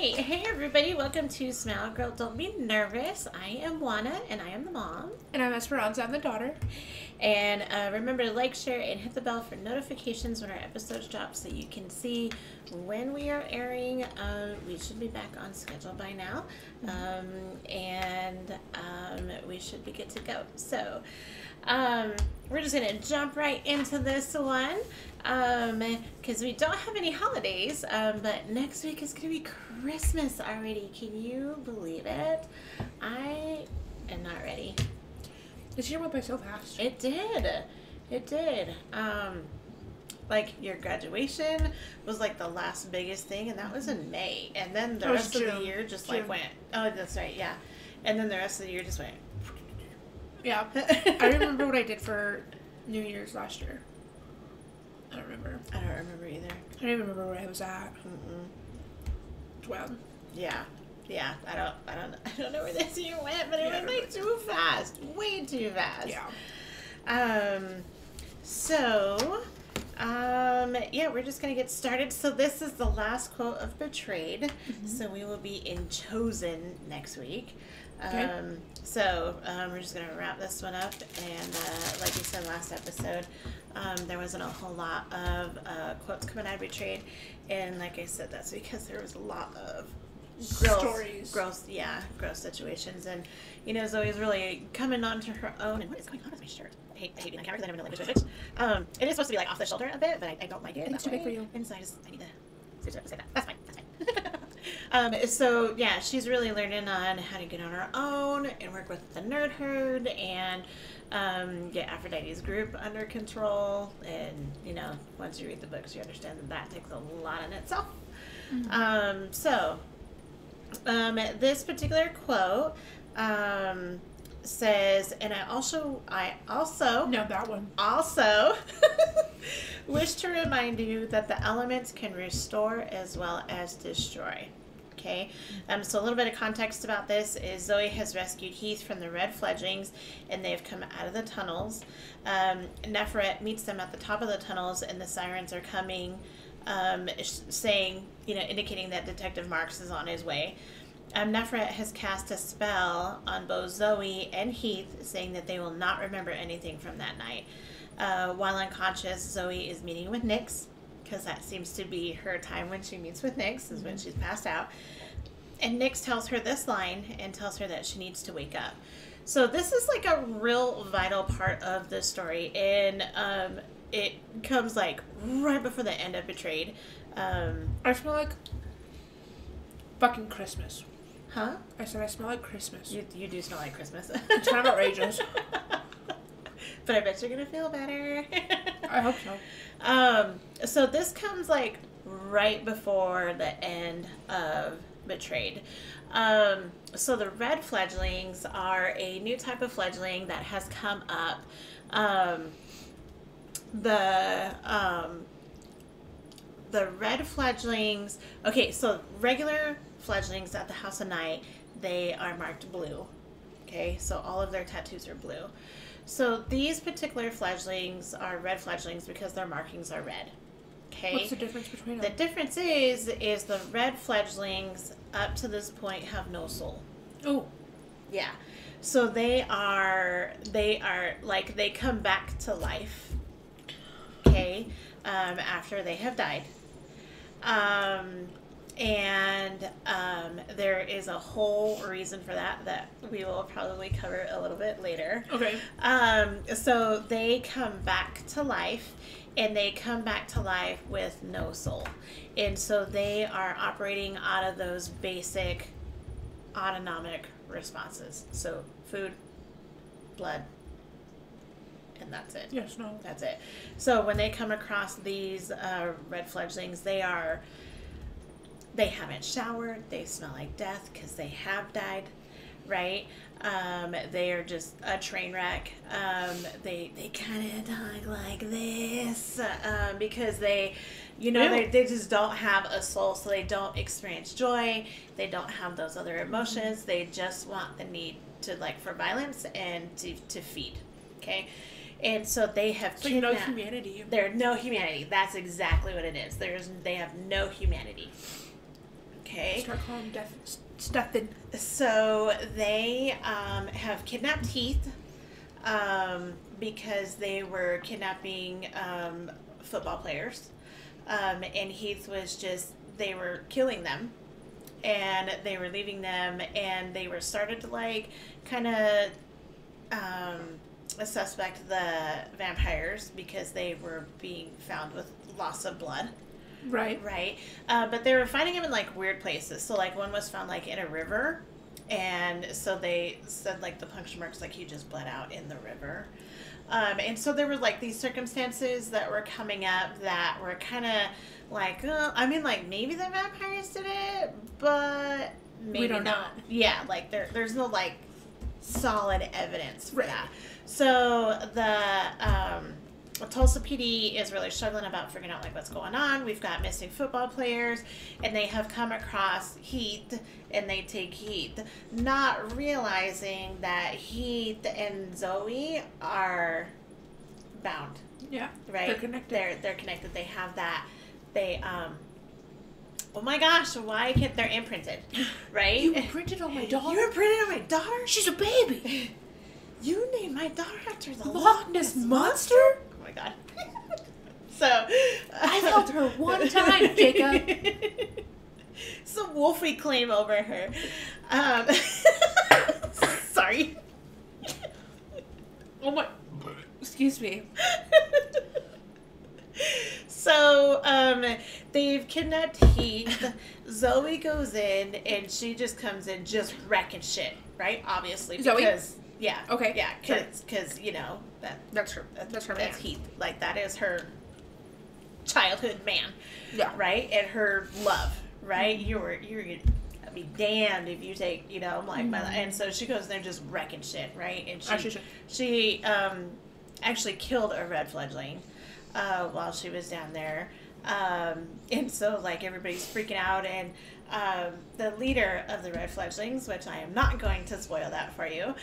right. Hey, everybody. Welcome to Smile Girl, Don't Be Nervous. I am Juana, and I am the mom. And I'm Esperanza. I'm the daughter. And remember to like, share, and hit the bell for notifications when our episodes drop so you can see when we are airing. We should be back on schedule by now. And we should be good to go. So we're just going to jump right into this one because we don't have any holidays. But next week is going to be Christmas already. Can you believe it? I am not ready. This year went by so fast. It did. It did. Like, your graduation was, like, the last biggest thing, and that was in May. And then the rest of the year just, like, went... Oh, that's right, yeah. And then the rest of the year just went... Yeah. I remember what I did for New Year's last year. I don't remember. I don't remember either. I don't even remember where I was at. Well. Yeah. Yeah, I don't know where this year went, but it went like too fast, way too fast. Yeah. Yeah, we're just gonna get started. So this is the last quote of Betrayed. So we will be in Chosen next week. Okay. We're just gonna wrap this one up, and like we said last episode, there wasn't a whole lot of quotes coming out of Betrayed, and like I said, that's because there was a lot of gross situations, and Zoe's really coming onto her own. And what is going on with my shirt? I hate being on camera because I never know language switch. It is supposed to be like off the shoulder a bit, but I don't like it. It's too big for you. And so I need to switch it up and say that. That's fine. She's really learning on how to get on her own and work with the nerd herd and get Aphrodite's group under control. And once you read the books, you understand that takes a lot in itself. This particular quote says, and I also No, that one. Also wish to remind you that the elements can restore as well as destroy. Okay, so a little bit of context about this is Zoe has rescued Heath from the red fledglings, and they've come out of the tunnels. Neferet meets them at the top of the tunnels, and the sirens are coming, saying, indicating that Detective Marks is on his way. Neferet has cast a spell on both Zoe and Heath, saying that they will not remember anything from that night. While unconscious, Zoe is meeting with Nyx, because that seems to be her time when she meets with Nyx, is when she's passed out. And Nyx tells her this line and tells her that she needs to wake up. So this is like a real vital part of the story, and it comes like right before the end of Betrayed. I smell like fucking Christmas. Huh? I said I smell like Christmas. You do smell like Christmas. It's kind of outrageous. But I bet you're going to feel better. I hope so. So this comes like right before the end of Betrayed. So the red fledglings are a new type of fledgling that has come up. The red fledglings, okay, so regular fledglings at the House of Night, they are marked blue. Okay, so all of their tattoos are blue. So these particular fledglings are red fledglings because their markings are red. Okay. What's the difference between them? The difference is the red fledglings up to this point have no soul. Oh. Yeah. So they are like, they come back to life. Okay. After they have died. There is a whole reason for that we will probably cover a little bit later. Okay. So they come back to life, and they come back to life with no soul. And so they are operating out of those basic autonomic responses. So food, blood, and that's it. Yes, no. That's it. So when they come across these red fledglings, they haven't showered, they smell like death because they have died, right? They are just a train wreck. They kind of talk like this because they just don't have a soul, so they don't experience joy. They don't have those other emotions. They just want the need to, like, for violence and to feed, okay? And so they have kidnapped. No humanity. There's no humanity. That's exactly what it is. They have no humanity. Okay. Start calling Stefan. So they have kidnapped Heath because they were kidnapping football players. And Heath was just, they were killing them. And they were leaving them, and they were started to, like, kind of suspect the vampires because they were being found with loss of blood. Right. Right. But they were finding them in, like, weird places. So, like, one was found, like, in a river. And so they said, like, the puncture marks, like, he just bled out in the river. And so there were, like, these circumstances that were coming up that were kind of like, I mean, like, maybe the vampires did it, but maybe we don't not. know. Yeah, like, there's no, like, solid evidence for that. So the Tulsa PD is really struggling about figuring out, like, what's going on. We've got missing football players, and they have come across Heath, and they take Heath, not realizing that Heath and Zoe are bound. Yeah. Right? They're connected. They're connected. They have that. They, oh my gosh, why can't, they're imprinted, right? You imprinted on my daughter? You imprinted on my daughter? She's a baby. You named my daughter after the Loch Ness Monster? Oh my god. So, I held her one time, Jacob. It's a wolfie claim over her. Sorry. Oh my. Excuse me. So, they've kidnapped Heath. Zoe goes in, and she just comes in just wrecking shit, right? Obviously, because... Zoe? Yeah. Okay. Yeah, because, you know, That's her that's man. Heath. Like, that is her childhood man. Yeah. Right? And her love, right? You're I'd be damned if you take, you know, like, my, and so she goes in there just wrecking shit, right? And she actually killed a red fledgling while she was down there. And so, like, everybody's freaking out, and the leader of the red fledglings, which I am not going to spoil that for you,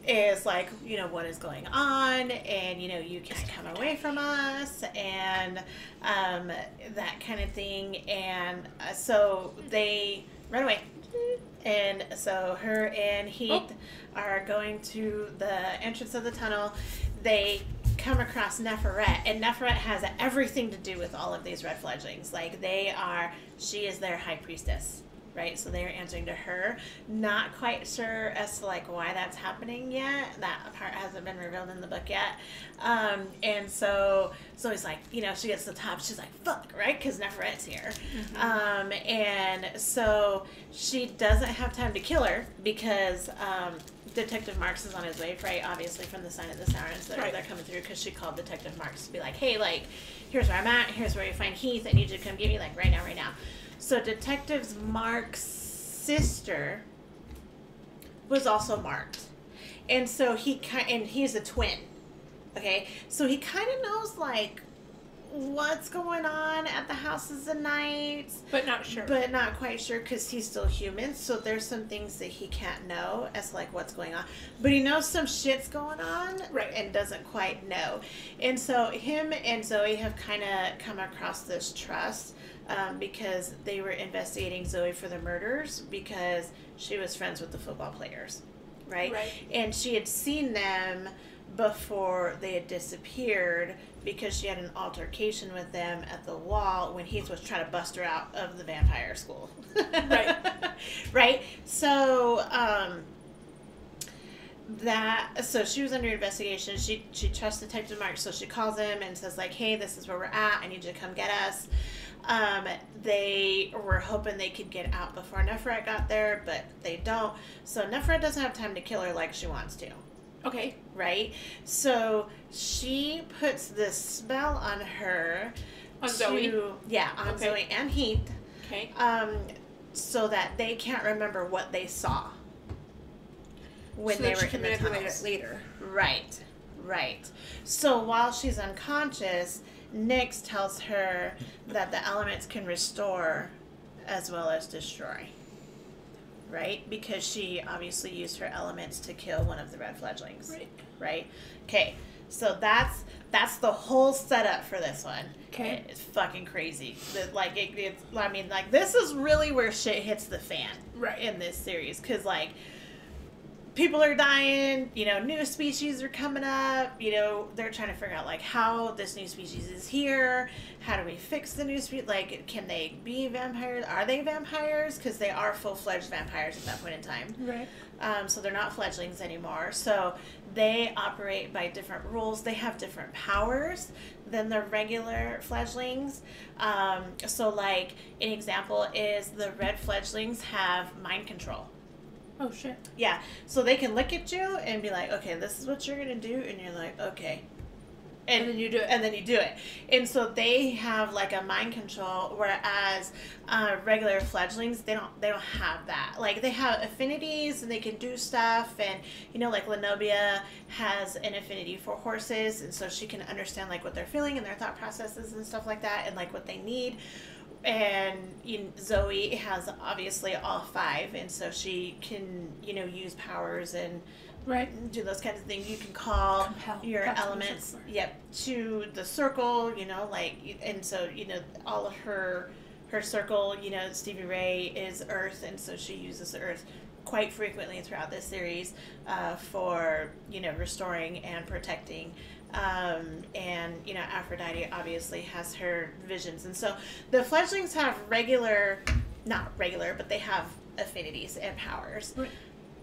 is like, you know, what is going on, and, you know, you can't come away from us, and that kind of thing. And so they run away. And so her and Heath are going to the entrance of the tunnel. They come across Neferet, and Neferet has everything to do with all of these red fledglings. Like, she is their high priestess, right? So they're answering to her. Not quite sure as to, like, why that's happening yet. That part hasn't been revealed in the book yet. And so he's like, you know, she gets to the top, she's like, fuck, right? Because Neferet's here. And so she doesn't have time to kill her because Detective Marks is on his way, right? Obviously, from the sign of the sirens that they're coming through, because she called Detective Marks to be like, hey, like, here's where I'm at, here's where you find Heath, I need you to come get me, like, right now. So Detective Marks' sister was also marked. And so he's a twin. Okay? So he kind of knows, like, what's going on at the houses of night. But not sure. But not quite sure, because he's still human. So there's some things that he can't know as, like, what's going on. But he knows some shit's going on. Right. And doesn't quite know. And so him and Zoe have kind of come across this trust. Because they were investigating Zoe for the murders because she was friends with the football players, right? And she had seen them before they had disappeared because she had an altercation with them at the wall when Heath was trying to bust her out of the vampire school. Right? So, so she was under investigation. She trusts Detective Marks, so she calls him and says, like, hey, this is where we're at. I need you to come get us. They were hoping they could get out before Neferet got there, but they don't. So Neferet doesn't have time to kill her like she wants to. Okay. Right? So she puts this spell on her. On Zoe? Yeah, on Zoe and Heath. Okay. So that they can't remember what they saw when they were in the tunnels. Later. Right. So while she's unconscious, Nyx tells her that the elements can restore as well as destroy. right? Because she obviously used her elements to kill one of the red fledglings. Right. Right? Okay. So that's the whole setup for this one. Okay. It's fucking crazy. Like it's I mean, like, this is really where shit hits the fan. Right. In this series, because like, people are dying, you know, new species are coming up, you know, they're trying to figure out, like, how this new species is here, how do we fix the new species, like, can they be vampires, are they vampires, because they are full-fledged vampires at that point in time. Right. So they're not fledglings anymore, so they operate by different rules, they have different powers than the regular fledglings. So, like, an example is the red fledglings have mind control. Oh, shit. Yeah, so they can look at you and be like, okay, this is what you're going to do, and you're like, okay. And then you do it. And then you do it. And so they have, like, a mind control, whereas regular fledglings, they don't have that. Like, they have affinities, and they can do stuff, and, you know, like, Lenobia has an affinity for horses, and so she can understand, like, what they're feeling and their thought processes and stuff like that, and, like, what they need. And Zoe has obviously all 5, and so she can, you know, use powers and do those kinds of things. You can call your elements, to the circle, you know, like, and so, you know, all of her circle, you know, Stevie Ray is Earth, and so she uses Earth quite frequently throughout this series for, you know, restoring and protecting. And, you know, Aphrodite obviously has her visions. And so the fledglings have not regular, but they have affinities and powers. Right.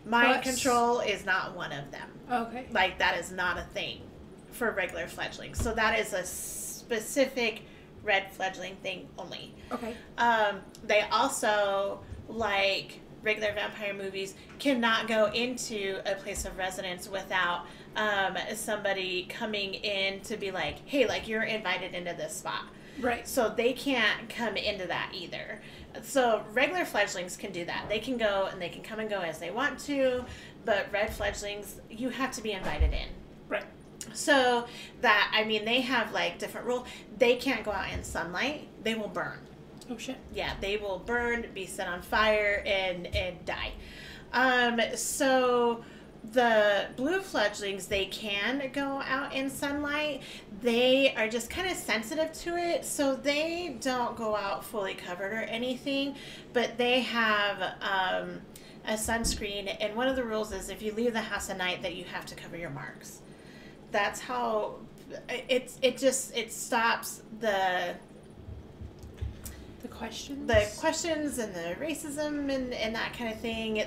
Mind control is not one of them. Okay. Like, that is not a thing for regular fledglings. So that is a specific red fledgling thing only. Okay. They also, like regular vampire movies, cannot go into a place of residence without somebody coming in to be like, hey, like, you're invited into this spot. Right. So they can't come into that either. So regular fledglings can do that. They can go and they can come and go as they want to, but red fledglings, you have to be invited in. Right. So that, I mean, they have, like, different rules. They can't go out in sunlight. They will burn. Oh, shit. Yeah, they will burn, be set on fire, and die. So the blue fledglings, they can go out in sunlight. They are just kind of sensitive to it, so they don't go out fully covered or anything, but they have a sunscreen, and one of the rules is if you leave the house at night that you have to cover your marks. That's how it stops the questions and the racism and that kind of thing,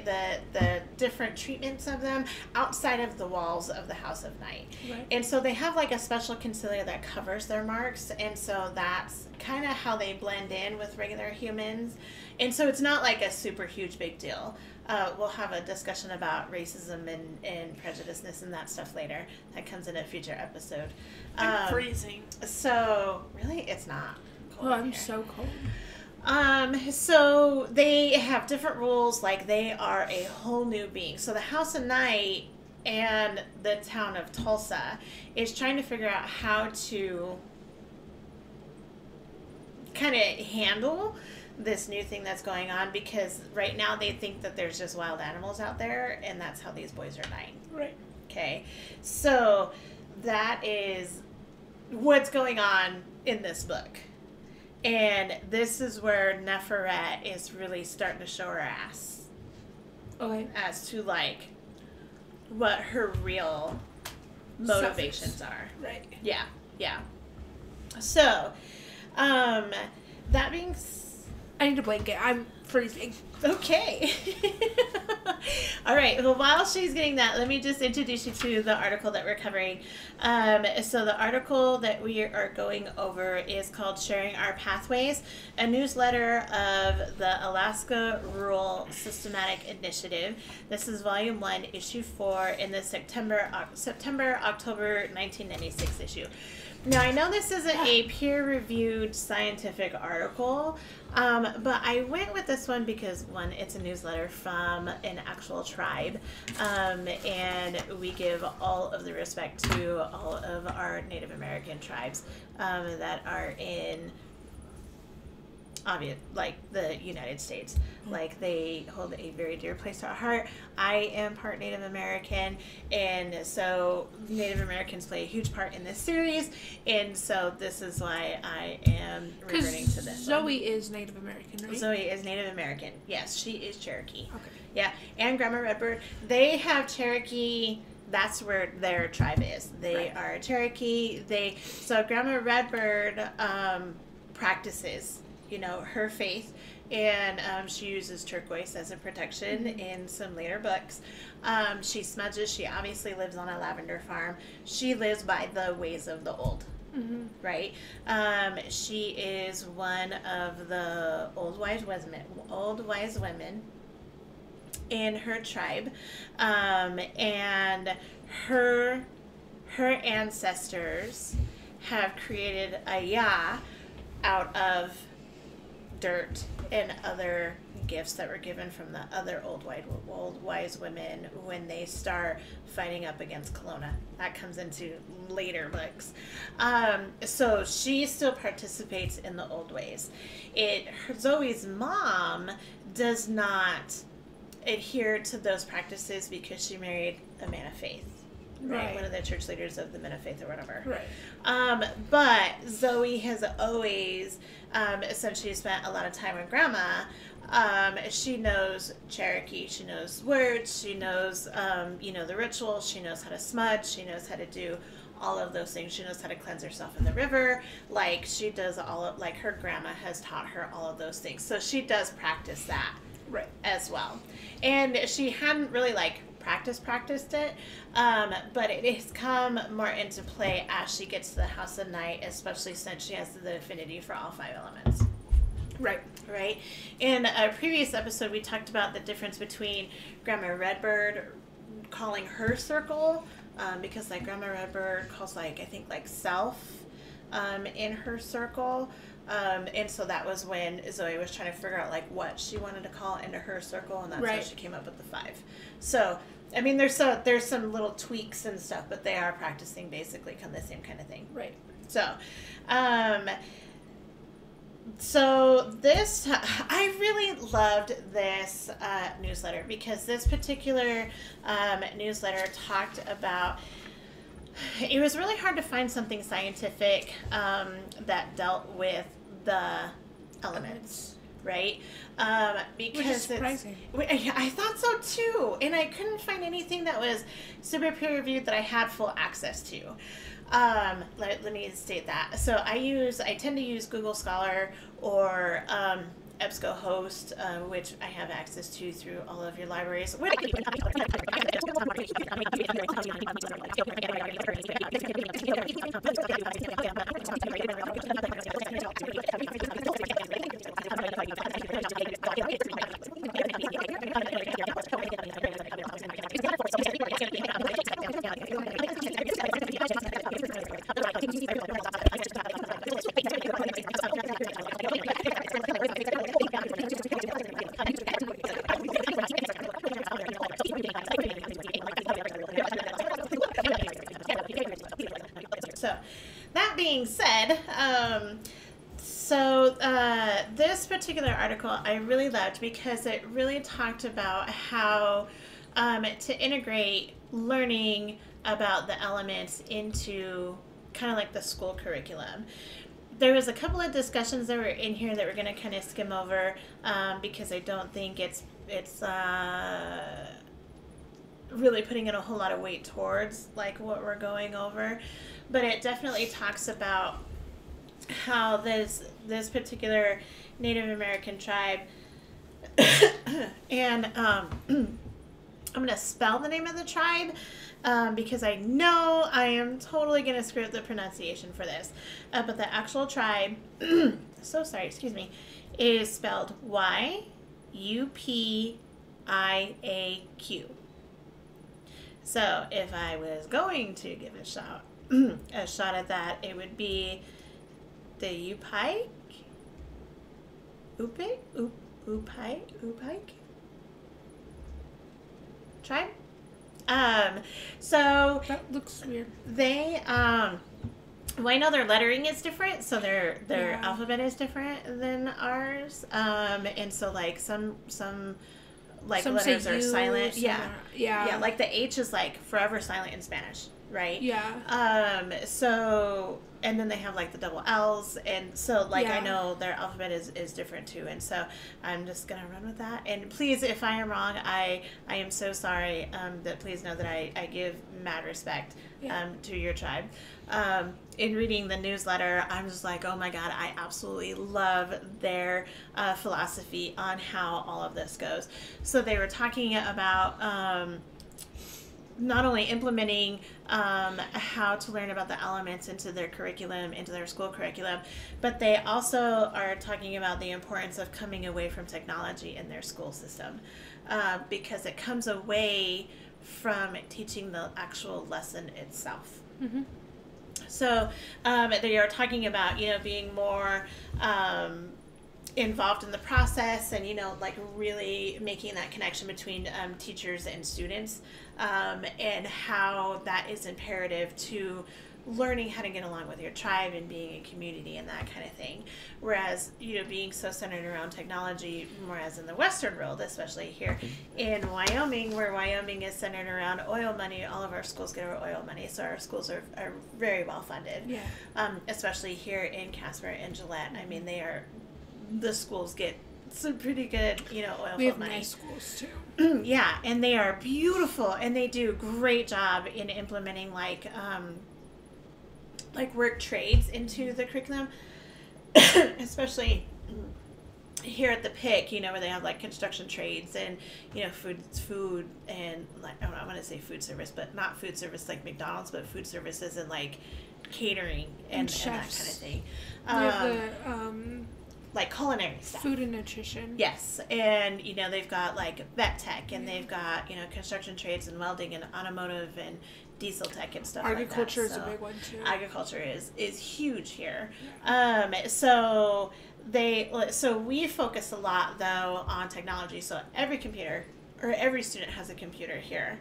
the different treatments of them outside of the walls of the House of Night. Right. And so they have, like, a special concealer that covers their marks, and so that's kind of how they blend in with regular humans. And so it's not like a super huge big deal. We'll have a discussion about racism and prejudiceness and that stuff later. That comes in a future episode. I'm freezing. So, really? It's not cold. Oh, I'm so cold. So they have different rules, like they are a whole new being. So the House of Night and the town of Tulsa is trying to figure out how to kind of handle this new thing that's going on, because right now they think that there's just wild animals out there, and that's how these boys are dying. Right. Okay. So that is what's going on in this book. And this is where Neferet is really starting to show her ass. Okay. As to, like, what her real motivations are. Right. Yeah. Yeah. So, that being I need a blanket. I'm freezing. Okay. All right. Well, while she's getting that, let me just introduce you to the article that we're covering. So the article that we are going over is called Sharing Our Pathways, a newsletter of the Alaska Rural Systematic Initiative. This is Volume 1, Issue 4, in the September-October 1996 issue. Now, I know this isn't a peer-reviewed scientific article, but I went with this one because, one, it's a newsletter from an actual tribe, and we give all of the respect to all of our Native American tribes that are in obvious, like the United States. Like, they hold a very dear place to our heart. I am part Native American, and so Native Americans play a huge part in this series, and so this is why I am reverting to this. Zoe is Native American, right? Zoe is Native American. Yes, she is Cherokee. Okay. Yeah, and Grandma Redbird. They have Cherokee. That's where their tribe is. They are Cherokee. So Grandma Redbird practices, her faith, and she uses turquoise as a protection in some later books. She smudges. She obviously lives on a lavender farm. She lives by the ways of the old. Right? She is one of the old wise women in her tribe, and her ancestors have created a ya out of dirt and other gifts that were given from the other old wise women when they start fighting up against Kelowna. That comes into later books. So she still participates in the old ways. Zoe's mom does not adhere to those practices because she married a man of faith. Right. One of the church leaders of the Men of Faith or whatever. Right. But Zoe has always, since she spent a lot of time with Grandma, she knows Cherokee. She knows words. She knows, the rituals. She knows how to smudge. She knows how to do all of those things. She knows how to cleanse herself in the river. Like, she does her grandma has taught her all of those things. So she does practice that. Right. As well. And she hadn't really, practiced it, but it has come more into play as she gets to the House of Night, especially since she has the affinity for all 5 elements. Right. In a previous episode, we talked about the difference between Grandma Redbird calling her circle, because Grandma Redbird calls I think self in her circle. And so that was when Zoe was trying to figure out what she wanted to call into her circle, and that's how she came up with the 5. So, I mean, there's some little tweaks and stuff, but they are practicing basically the same kind of thing. Right. So this, I really loved this newsletter, because this particular newsletter talked about. It was really hard to find something scientific that dealt with the elements, right? Because which is surprising. I thought so too, and I couldn't find anything that was super peer reviewed that I had full access to. Let me state that. So I tend to use Google Scholar or EBSCOhost, which I have access to through all of your libraries. So, that being said, this particular article I really loved because it really talked about how to integrate learning about the elements into kind of like the school curriculum. There was a couple of discussions that were in here that we're going to kind of skim over because I don't think it's really putting in a whole lot of weight towards what we're going over, but it definitely talks about how this particular Native American tribe and I'm going to spell the name of the tribe because I know I am totally going to screw up the pronunciation for this, but the actual tribe so sorry, excuse me, is spelled Yupiaq. So if I was going to give a shot at that, it would be the Yupiaq tribe. So that looks weird. They Well, I know their lettering is different, so their Yeah. alphabet is different than ours. And so like some like Some say letters are U, silent. some Yeah. are- yeah. Yeah, like the H is like forever silent in Spanish, right? Yeah. So and then they have like the double L's, and so like I Yeah. know their alphabet is different too, and so I'm just gonna run with that. And please, if I am wrong, I am so sorry. That please know that I give mad respect Yeah. to your tribe. In reading the newsletter, I'm just like, oh my God, I absolutely love their philosophy on how all of this goes. So they were talking about not only implementing how to learn about the elements into their curriculum, into their school curriculum, but they also are talking about the importance of coming away from technology in their school system, because it comes away from teaching the actual lesson itself. Mm-hmm. So they are talking about, being more involved in the process, and like really making that connection between teachers and students, and how that is imperative to learning how to get along with your tribe and being a community and that kind of thing. Whereas, being so centered around technology, whereas in the Western world, especially here in Wyoming, where Wyoming is centered around oil money, all of our schools get our oil money. So our schools are very well funded. Yeah. Especially here in Casper and Gillette. I mean, the schools get some pretty good, oil We have money. nice schools too. Yeah, and they are beautiful, and they do a great job in implementing like work trades into the curriculum, especially here at the PIC, where they have like construction trades and food and like I want to say food service, but not food service like McDonald's, but food services and like catering and that kind of thing. We have the like culinary stuff. food and nutrition. Yes, and they've got like vet tech, and they've got construction trades and welding and automotive and diesel tech and stuff. Agriculture like that. is a big one too. Agriculture is huge here. So we focus a lot though on technology. So every computer or every student has a computer here.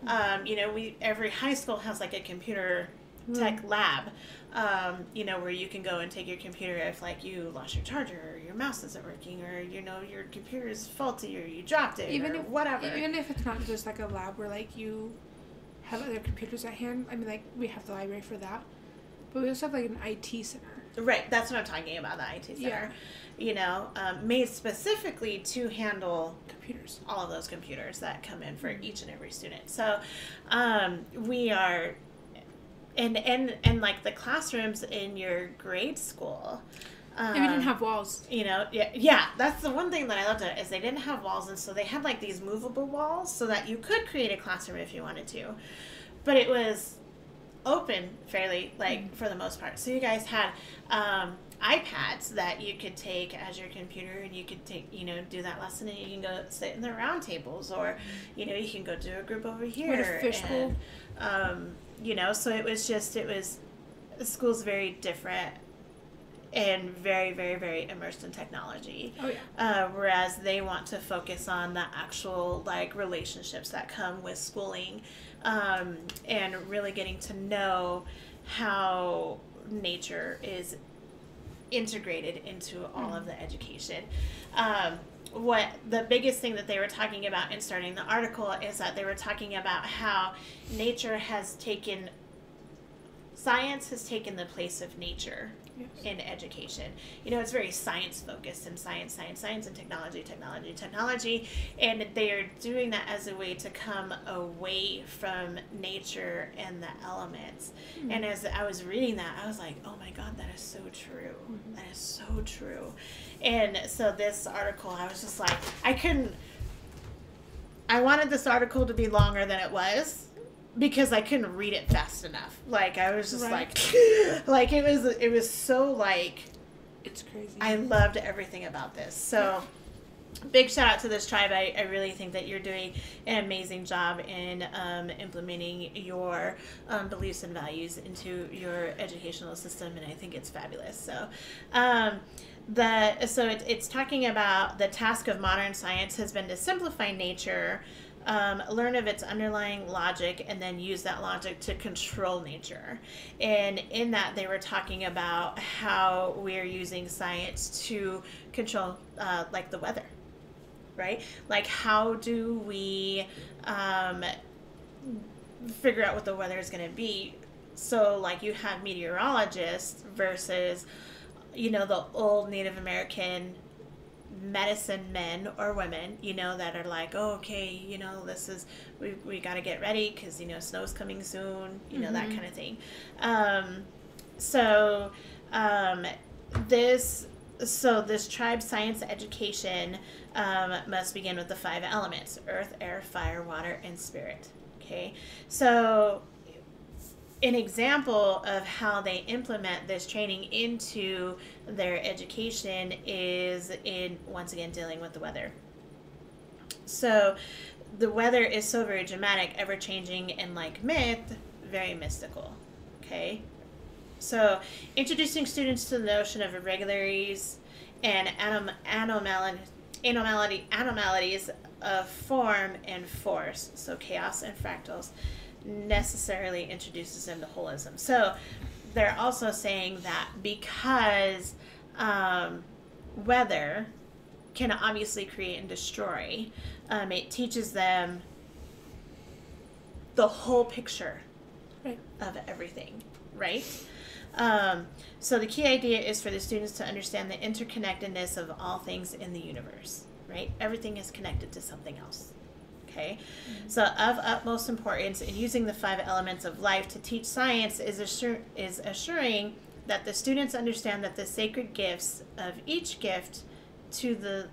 Every high school has like a computer tech lab, where you can go and take your computer if like you lost your charger or your mouse isn't working or your computer is faulty or you dropped it or whatever. Even if it's not just like a lab where like you have other computers at hand. I mean, like we have the library for that, but we also have like an IT center. Right, that's what I'm talking about, the IT center. Made specifically to handle Computers. all of those computers that come in for each and every student. So we are, and like the classrooms in your grade school. And we didn't have walls. Yeah, that's the one thing that I loved about it, is they didn't have walls, and so they had like these movable walls so that you could create a classroom if you wanted to, but it was open fairly, like for the most part. So you guys had iPads that you could take as your computer, and you could take, do that lesson, and you can go sit in the round tables, or you can go do a group over here. What a fishbowl. So it was the school's very different and very, very, very immersed in technology. Oh yeah. Whereas they want to focus on the actual like relationships that come with schooling, and really getting to know how nature is integrated into all of the education. What the biggest thing that they were talking about in starting the article is that they were talking about how science has taken the place of nature. Yes. In education. It's very science focused, and science, and technology, and they are doing that as a way to come away from nature and the elements. Mm-hmm. And as I was reading that, I was like, oh my God, that is so true. Mm-hmm. That is so true. And so this article, I was just like, I wanted this article to be longer than it was, because I couldn't read it fast enough. Like, I was just like it was so like, it's crazy. I loved everything about this. So big shout out to this tribe. I really think that you're doing an amazing job in implementing your beliefs and values into your educational system, and I think it's fabulous. So it's talking about the task of modern science has been to simplify nature learn of its underlying logic, and then use that logic to control nature. And in that, they were talking about how we're using science to control, like the weather, right? Like, how do we figure out what the weather is going to be? So, like, you have meteorologists versus, the old Native American medicine men or women, that are like, oh, okay, this is, we got to get ready because, snow's coming soon, that kind of thing. This tribe science education must begin with the 5 elements: earth, air, fire, water, and spirit. Okay, so an example of how they implement this training into their education is in, once again, dealing with the weather. So the weather is so very dramatic, ever-changing, and like myth, very mystical. Okay, so introducing students to the notion of irregularities and anomalies of form and force, so chaos and fractals, necessarily introduces them to holism. So they're also saying that because weather can obviously create and destroy, it teaches them the whole picture of everything, right? So the key idea is for the students to understand the interconnectedness of all things in the universe, right? Everything is connected to something else. Okay, so of utmost importance in using the 5 elements of life to teach science is assuring that the students understand that the sacred gifts of each gift to the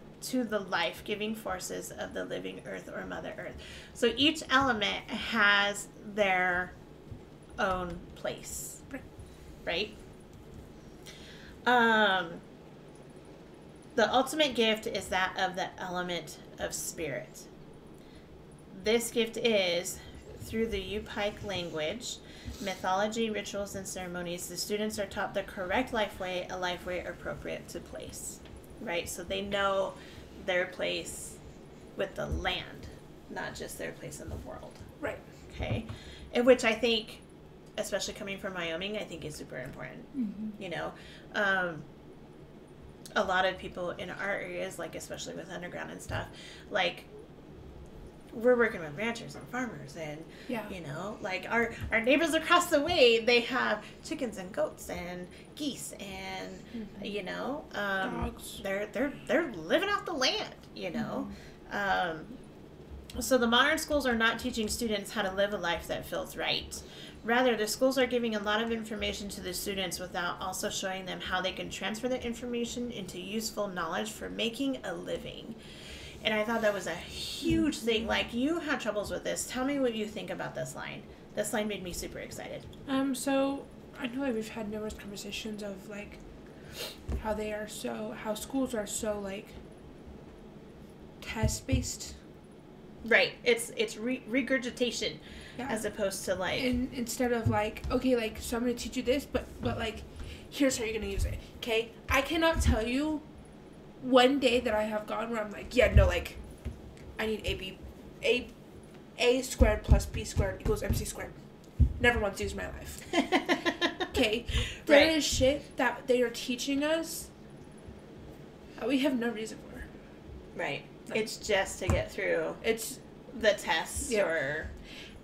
life-giving forces of the living earth or Mother Earth. So each element has their own place, right? The ultimate gift is that of the element of spirit. This gift is, through the Yupiaq language, mythology, rituals, and ceremonies, the students are taught the correct life way, a life way appropriate to place, right? So they know their place with the land, not just their place in the world. Right. Okay? And which I think, especially coming from Wyoming, I think is super important. A lot of people in our areas, like especially with underground and stuff, like, we're working with ranchers and farmers, and like our neighbors across the way, they have chickens and goats and geese and dogs. They're living off the land, so the modern schools are not teaching students how to live a life that feels right. Rather, the schools are giving a lot of information to the students without also showing them how they can transfer the information into useful knowledge for making a living. And I thought that was a huge thing. Like, you had troubles with this. Tell me what you think about this line. This line made me super excited. So I know we've had numerous conversations of like how schools are so like test based. Right. It's regurgitation as opposed to like. And instead of like, okay, like, so I'm going to teach you this, but like, here's how you're going to use it. Okay, I cannot tell you one day that I have gone where I'm like, yeah, no, like, I need a squared plus b squared equals mc squared. Never once used in my life. Okay, there is shit that they are teaching us that we have no reason for. Right. Like, it's just to get through. It's the tests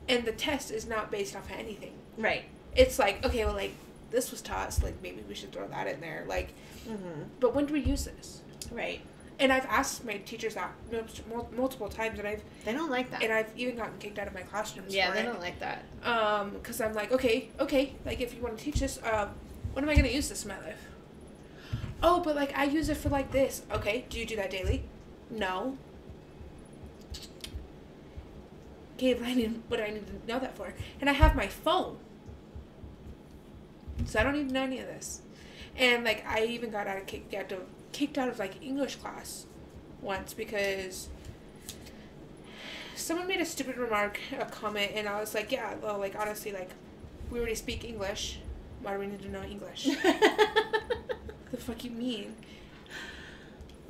and the test is not based off of anything. Right. It's like, okay, well, like, this was taught, so, like, maybe we should throw that in there. Like, but when do we use this? Right. And I've asked my teachers that multiple times, and they don't like that. And I've even gotten kicked out of my classrooms. Yeah, they don't like that. Because I'm like, okay, like, if you want to teach this, when am I going to use this in my life? Oh, but like, I use it for like this. Okay, do you do that daily? No. Okay, what do I need to know that for? And I have my phone, so I don't need to know any of this. And like, I even got kicked out of like English class once because someone made a stupid remark, a comment, and I was like, yeah, well, like, honestly, like, we already speak English. Why do we need to know English? The fuck you mean?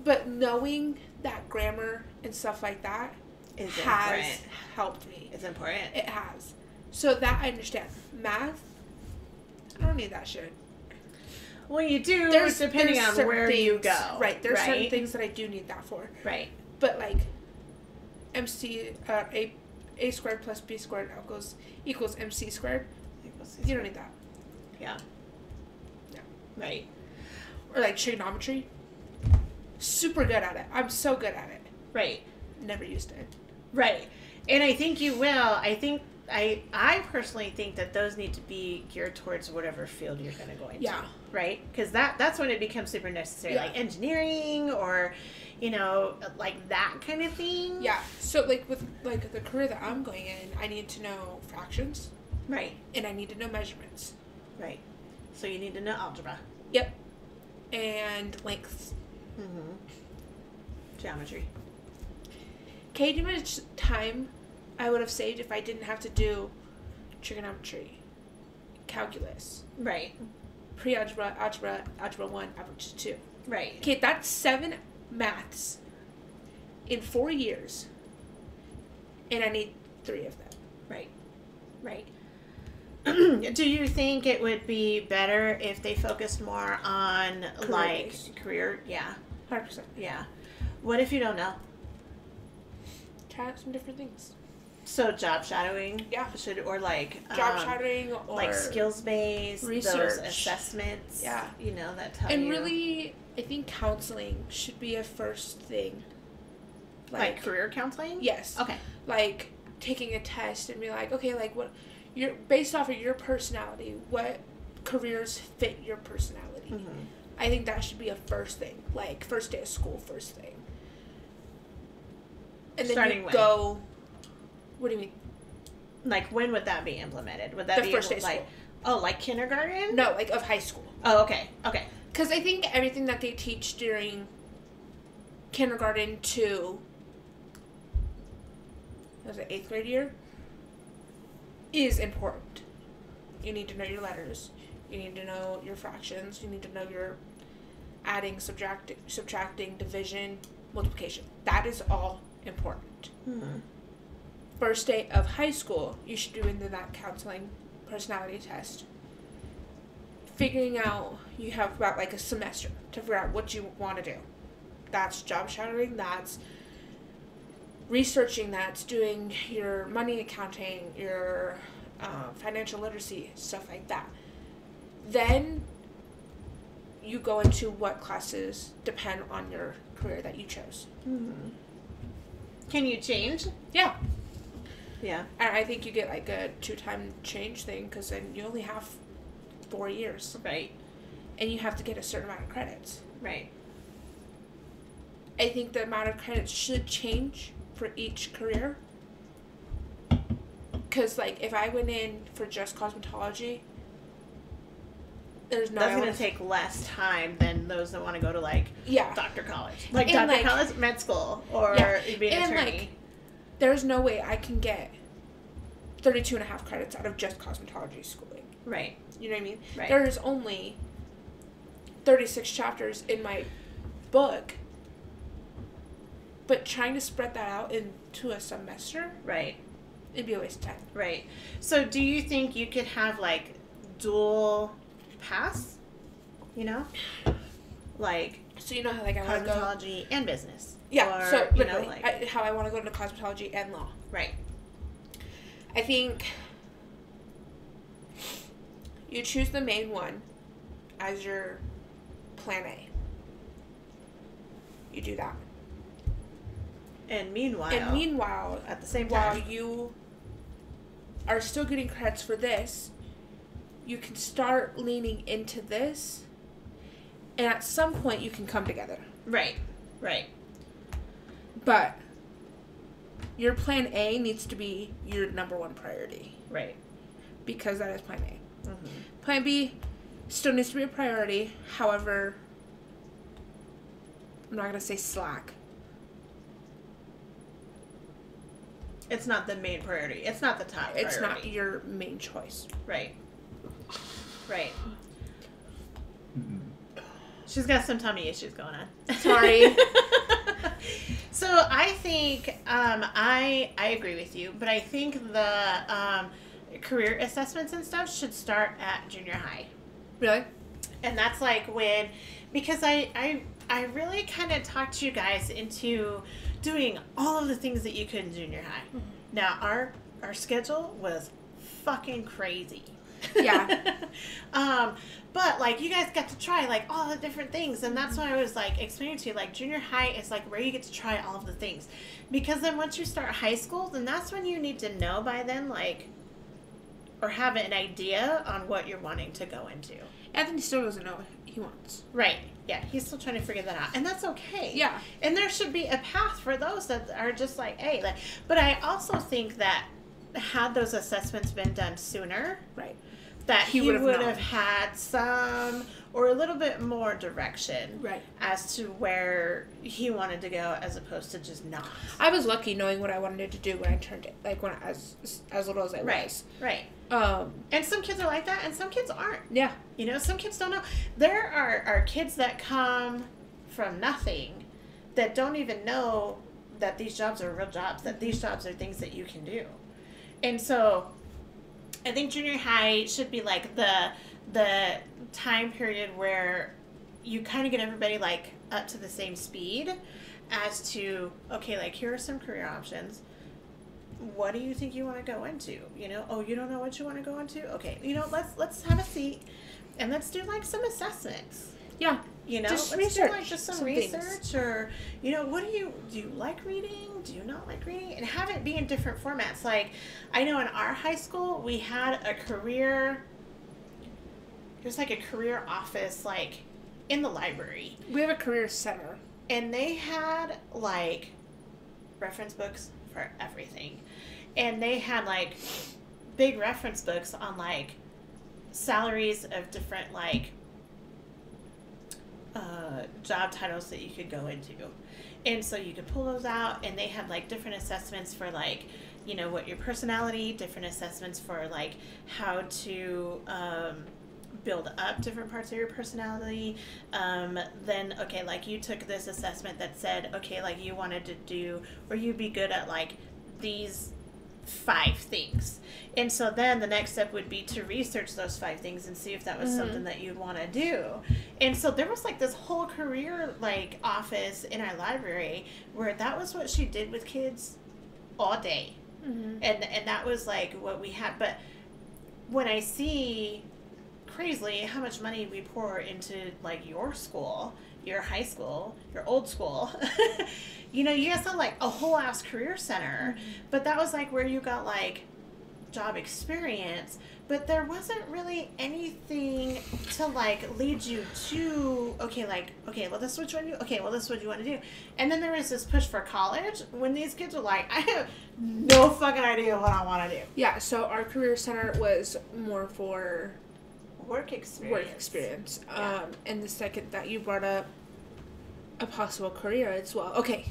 But knowing that grammar and stuff like that has helped me. It's important. It has. So that I understand. Math, I don't need that shit. Well, you do, depending on where you go. Right. There's certain things that I do need that for. Right. But, like, A squared plus B squared equals MC squared. You don't need that. Yeah. No. Right. Or, like, trigonometry. Super good at it. I'm so good at it. Right. Never used it. Right. And I think you will. I personally think that those need to be geared towards whatever field you're going to go into. Yeah. Right? Because that's when it becomes super necessary. Yeah. Like engineering or, like that kind of thing. Yeah. So, like, with, like, the career that I'm going in, I need to know fractions. Right. And I need to know measurements. Right. So you need to know algebra. Yep. And lengths. Mm-hmm. Geometry. Okay, do you know how much time I would have saved if I didn't have to do trigonometry, calculus, Right. pre-algebra, algebra 1, algebra 2. Right. Okay, that's 7 maths in 4 years, and I need 3 of them. Right. Right. Do you think it would be better if they focused more on career? Yeah. 100%. Yeah. What if you don't know? Try out some different things. So job shadowing? Yeah. Or like Job shadowing or like skills based research. Those assessments. Yeah. That tell and you. And really, I think counseling should be a first thing. Like career counseling? Yes. Okay. Like taking a test and be like, okay, like what you're based off of your personality, what careers fit your personality. Mm-hmm. I think that should be a first thing. Like first day of school, first thing. And then Starting you when? go. What do you mean? Like when would that be implemented? Would that the be first day of like school? Oh, like kindergarten? No, like of high school. Oh, okay. Okay. Because I think everything that they teach during kindergarten to was it 8th grade year is important. You need to know your letters. You need to know your fractions. You need to know your adding, subtracting, division, multiplication. That is all important. Mm-hmm. First day of high school, you should do into that counseling personality test. Figuring out, you have about like a semester to figure out what you want to do. That's job shadowing, that's researching, that's doing your money accounting, your financial literacy, stuff like that. Then you go into what classes depend on your career that you chose. Mm-hmm. Can you change? Yeah. Yeah. And I think you get like a 2-time change thing because then you only have 4 years. Right. And you have to get a certain amount of credits. Right. I think the amount of credits should change for each career. Because, like, if I went in for just cosmetology, there's no... That's going to take less time than those that want to go to, like, doctor college. Like, and doctor college, med school, or be an attorney. Like, there's no way I can get 32.5 credits out of just cosmetology schooling. Right. You know what I mean? Right. There's only 36 chapters in my book, but trying to spread that out into a semester, right, it'd be a waste of time. Right. So do you think you could have like dual pass? Like, so you know how like I want to go cosmetology and business. Yeah. Or, so literally, how I want to go into cosmetology and law. Right. I think you choose the main one as your plan A. You do that. And meanwhile, at the same time, while you are still getting credits for this, you can start leaning into this, and at some point you can come together. Right. Right. But your plan A needs to be your number one priority. Right. Because that is plan A. Mm-hmm. Plan B still needs to be a priority. However, I'm not going to say slack. It's not the main priority. It's not the top priority. It's not your main choice. Right. Right. She's got some tummy issues going on. Sorry. So I think I agree with you, but I think the career assessments and stuff should start at junior high. Really? And that's like when, because I really kind of talked you guys into doing all of the things that you could in junior high. Mm-hmm. Now our schedule was fucking crazy. Yeah. But like you guys got to try like all the different things, and that's why I was like explaining to you like junior high is like where you get to try all of the things, because then once you start high school, then that's when you need to know by then like, or have an idea on what you're wanting to go into. Anthony still doesn't know what he wants. Right. Yeah, he's still trying to figure that out, and that's okay. Yeah. And there should be a path for those that are just like, hey, like, but I also think that had those assessments been done sooner, right, that he would have had some or a little bit more direction, right, as to where he wanted to go as opposed to just not. I was lucky knowing what I wanted to do when I turned it, like when as little as I was. Right. And some kids are like that, and some kids aren't. Yeah. You know, some kids don't know. There are kids that come from nothing that don't even know that these jobs are real jobs, that these jobs are things that you can do. And so I think junior high should be like the time period where you kind of get everybody like up to the same speed as to, okay, like here are some career options. What do you think you want to go into? You know, oh, you don't know what you want to go into? Okay, you know, let's have a seat and let's do like some assessments. Yeah. You know, just let's research do like just some research things. Or, you know, do you like reading? Do you not like reading? And have it be in different formats. Like, I know in our high school, we had a career, it was like a career office, like, in the library. We have a career center. And they had, like, reference books for everything. And they had, like, big reference books on, like, salaries of different, like, job titles that you could go into. And so you could pull those out, and they had, like, different assessments for, like, you know, what your personality, different assessments for, like, how to build up different parts of your personality. Then, okay, like, you took this assessment that said, okay, like, you wanted to do, or you'd be good at, like, these 5 things. And so then the next step would be to research those 5 things and see if that was something that you'd want to do. And so there was like this whole career like office in our library where that was what she did with kids all day. And that was like what we had. But when I see crazily how much money we pour into like your school, your high school, your old school, you know, you guys have like a whole ass career center, but that was like where you got like job experience, but there wasn't really anything to like lead you to, okay, like, okay, well, this is what you want to do. Okay, well, this is what you want to do. And then there was this push for college when these kids were like, I have no fucking idea what I want to do. Yeah, so our career center was more for work experience. Yeah. And the second that you brought up a possible career as well. Okay,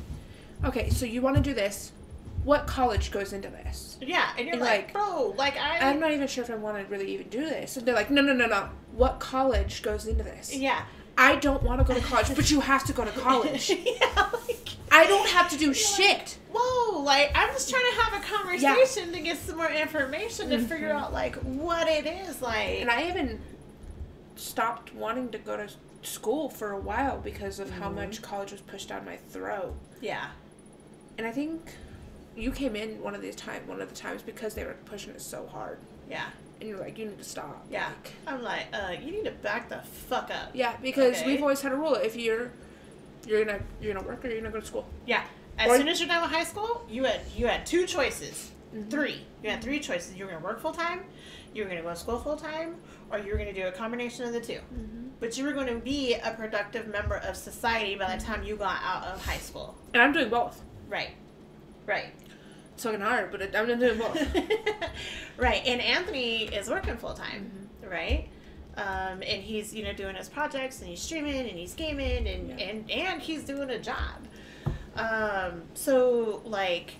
so you want to do this. What college goes into this? Yeah, and you're like, bro, like I'm not even sure if I want to really even do this. And they're like, no. What college goes into this? Yeah. I don't want to go to college, but you have to go to college. Yeah, like, I don't have to do shit. Like, whoa, like, I'm just trying to have a conversation to get some more information to figure out, like, what it is, like. And I even stopped wanting to go to school for a while because of how much college was pushed down my throat. Yeah. And I think you came in one of the times because they were pushing it so hard. Yeah. And you're like, you need to stop. Yeah. Like, I'm like, you need to back the fuck up. Yeah, because we've always had a rule. If you're gonna work or you're gonna go to school. Yeah. As soon as you're done with high school, you had 2 choices. 3. You had 3 choices. You were gonna work full time, you were gonna go to school full time, or you were gonna do a combination of the 2. But you were going to be a productive member of society by the time you got out of high school. And I'm doing both. Right. It's fucking hard, but I'm doing both. Right. And Anthony is working full time, right? And he's, you know, doing his projects, and he's streaming, and he's gaming, and he's doing a job. So, like,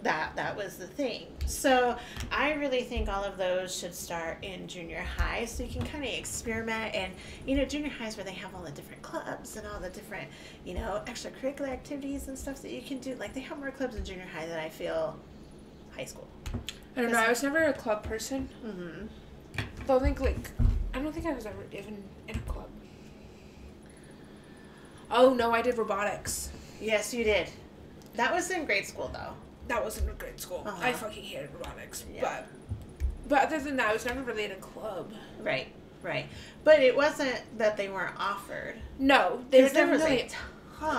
that was the thing. So I really think all of those should start in junior high, so you can kind of experiment. And junior high is where they have all the different clubs and all the different extracurricular activities and stuff that you can do. Like, they have more clubs in junior high than I feel high school. I don't know, I was never a club person. Mm-hmm. I don't think I was ever even in a club. Oh no, I did robotics. Yes, you did. That was in grade school, though. That wasn't a grade school. Uh-huh. I fucking hated robotics. Yeah. But other than that, I was never really in a club. Right. But it wasn't that they weren't offered. No, they were definitely.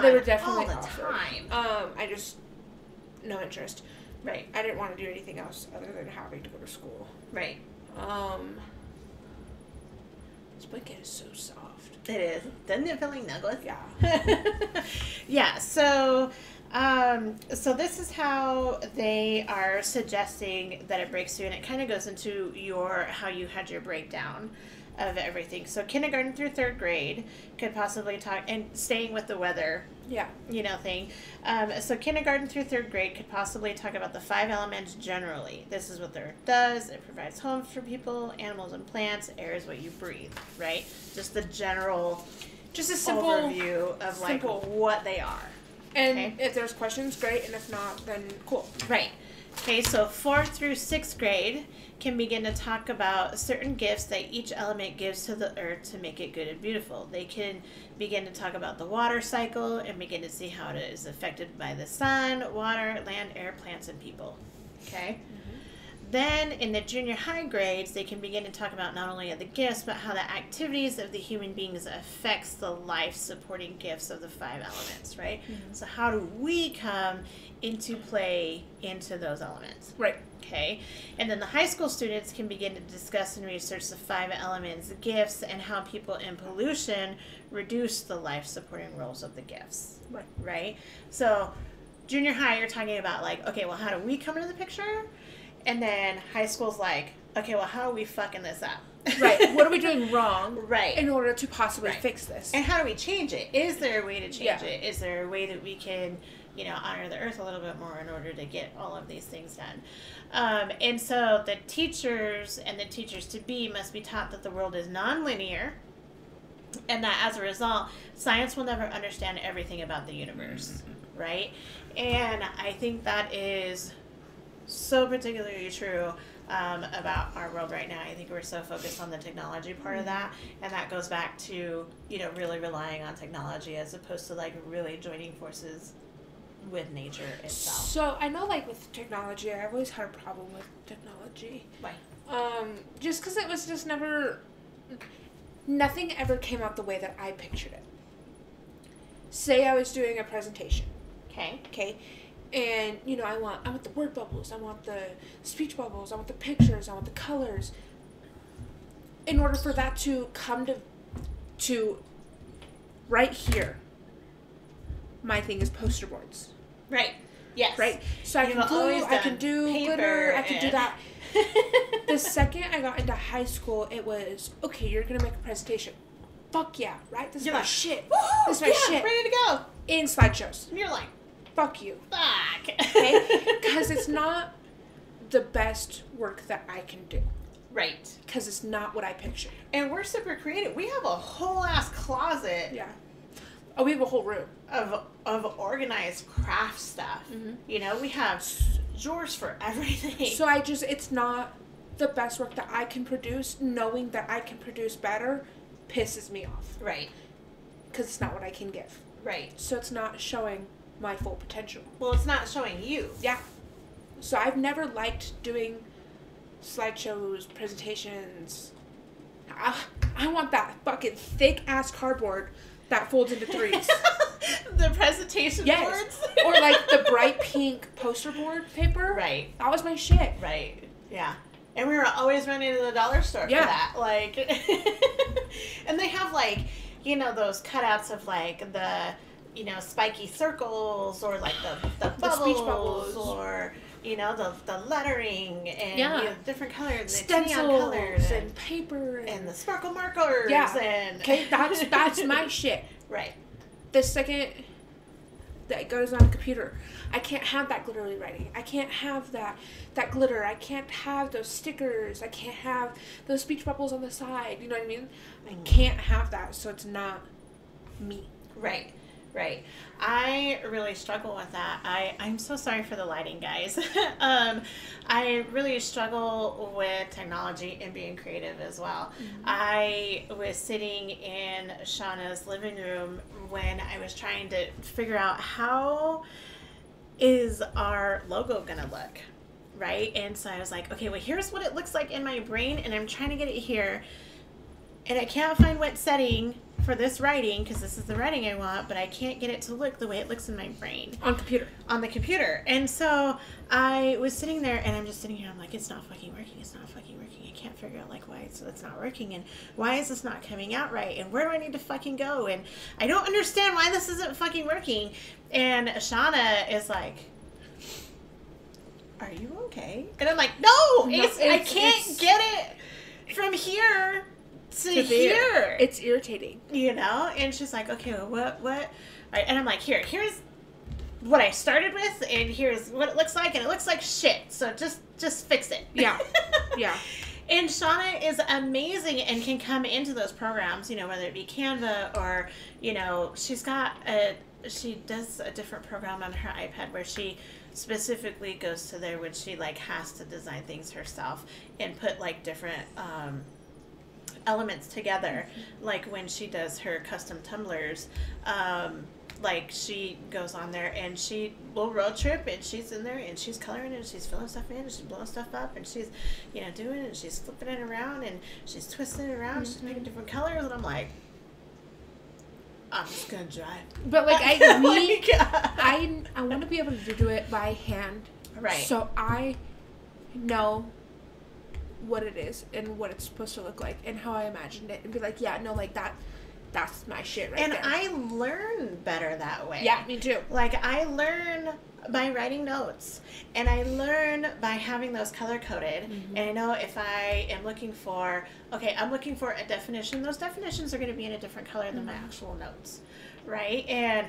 They were definitely all the offered. time. I just no interest. Right. I didn't want to do anything else other than having to go to school. Right. This blanket is so soft. It is. Doesn't it feel like nuggets? Yeah. Yeah. So this is how they are suggesting that it breaks through, and it kind of goes into how you had your breakdown of everything. So kindergarten through third grade could possibly talk, and staying with the weather, thing. So kindergarten through third grade could possibly talk about the 5 elements generally. This is what the earth does. It provides homes for people, animals, and plants. Air is what you breathe, right? Just the general, just a simple overview of what they are. And if there's questions, great. And if not, then cool. Right. Okay, so 4th through 6th grade can begin to talk about certain gifts that each element gives to the earth to make it good and beautiful. They can begin to talk about the water cycle and begin to see how it is affected by the sun, water, land, air, plants, and people. Okay? Mm-hmm. Then in the junior high grades, they can begin to talk about not only the gifts, but how the activities of the human beings affects the life-supporting gifts of the 5 elements, right? Mm-hmm. So how do we come into play into those elements? Right. Okay. And then the high school students can begin to discuss and research the 5 elements, gifts, and how people in pollution reduce the life-supporting roles of the gifts. Right. Right? So junior high, you're talking about okay, well, how do we come into the picture? And then high school's okay, well, how are we fucking this up? Right. What are we doing wrong? Right. In order to possibly fix this? And how do we change it? Is there a way to change it? Is there a way that we can, honor the earth a little bit more in order to get all of these things done? And so the teachers and the teachers-to-be must be taught that the world is nonlinear, and that as a result, science will never understand everything about the universe, right? And I think that is so particularly true about our world right now. I think we're so focused on the technology part of that, and that goes back to really relying on technology as opposed to really joining forces with nature itself. So I know with technology, I've always had a problem with technology. Why? Just because it was just nothing ever came out the way that I pictured it. Say I was doing a presentation. Okay. And, I want the word bubbles, I want the speech bubbles, I want the pictures, I want the colors. In order for that to come to right here, my thing is poster boards. Right. Yes. Right? So I can do glitter, I can do that. The second I got into high school, it was, okay, you're going to make a presentation. Fuck yeah, right? This is my shit. Woo-hoo! This is my shit. Ready to go. In slideshows. And you're like, fuck you. Fuck. Okay? Because it's not the best work that I can do. Right. Because it's not what I pictured. And we're super creative. We have a whole ass closet. Yeah. Oh, we have a whole room. Of organized craft stuff. Mm-hmm. We have drawers for everything. So it's not the best work that I can produce. Knowing that I can produce better pisses me off. Right. Because it's not what I can give. Right. So it's not showing my full potential. Well, it's not showing you. Yeah. So I've never liked doing slideshows, presentations. I want that fucking thick ass cardboard that folds into 3s. The presentation boards? Or the bright pink poster board paper. Right. That was my shit. Right. Yeah. And we were always running to the dollar store for that. And they have those cutouts of the spiky circles or the bubbles, the speech bubbles or the lettering and different colors, stencils, neon colors and paper and the sparkle markers. Yeah. And okay, that's my shit. Right. The second that goes on a computer. I can't have that glittery writing. I can't have that glitter. I can't have those stickers. I can't have those speech bubbles on the side. You know what I mean? I can't have that, so it's not me. Right. I really struggle with that. I'm so sorry for the lighting, guys. I really struggle with technology and being creative as well. I was sitting in Shauna's living room when I was trying to figure out how is our logo gonna look, right? And so I was like, okay, well, here's what it looks like in my brain, and I'm trying to get it here, and I can't find what setting for this writing, because this is the writing I want, but I can't get it to look the way it looks in my brain. On the computer. And so I was sitting there, and I'm just sitting here, I'm like, it's not fucking working. I can't figure out, like, why it's not working, and why is this not coming out right, and where do I need to fucking go, and I don't understand why this isn't fucking working. And Shauna is like, are you okay? And I'm like, no, I can't get it from here to here. It's irritating, you know. And she's like, okay, well, what all right. And I'm like, here's what I started with, and here's what it looks like, and it looks like shit, so just fix it. Yeah. And Shauna is amazing and can come into those programs, you know, whether it be Canva or, you know, she does a different program on her iPad where she specifically goes to there when she, like, has to design things herself and put, like, different elements together. Like when she does her custom tumblers, like she goes on there and she will road trip, and she's in there and she's coloring it, and she's filling stuff in, and she's blowing stuff up, and she's, you know, doing it, and she's flipping it around, and she's twisting it around, she's making different colors, and I'm like, I'm just gonna drive. But like I want to be able to do it by hand, right? So I know what it is and what it's supposed to look like and how I imagined it, and be like, yeah, no, like that's my shit right there. And I learn better that way. Yeah, me too. Like, I learn by writing notes, and I learn by having those color coded. And I know if I am looking for, I'm looking for a definition, those definitions are going to be in a different color than my actual notes, right? And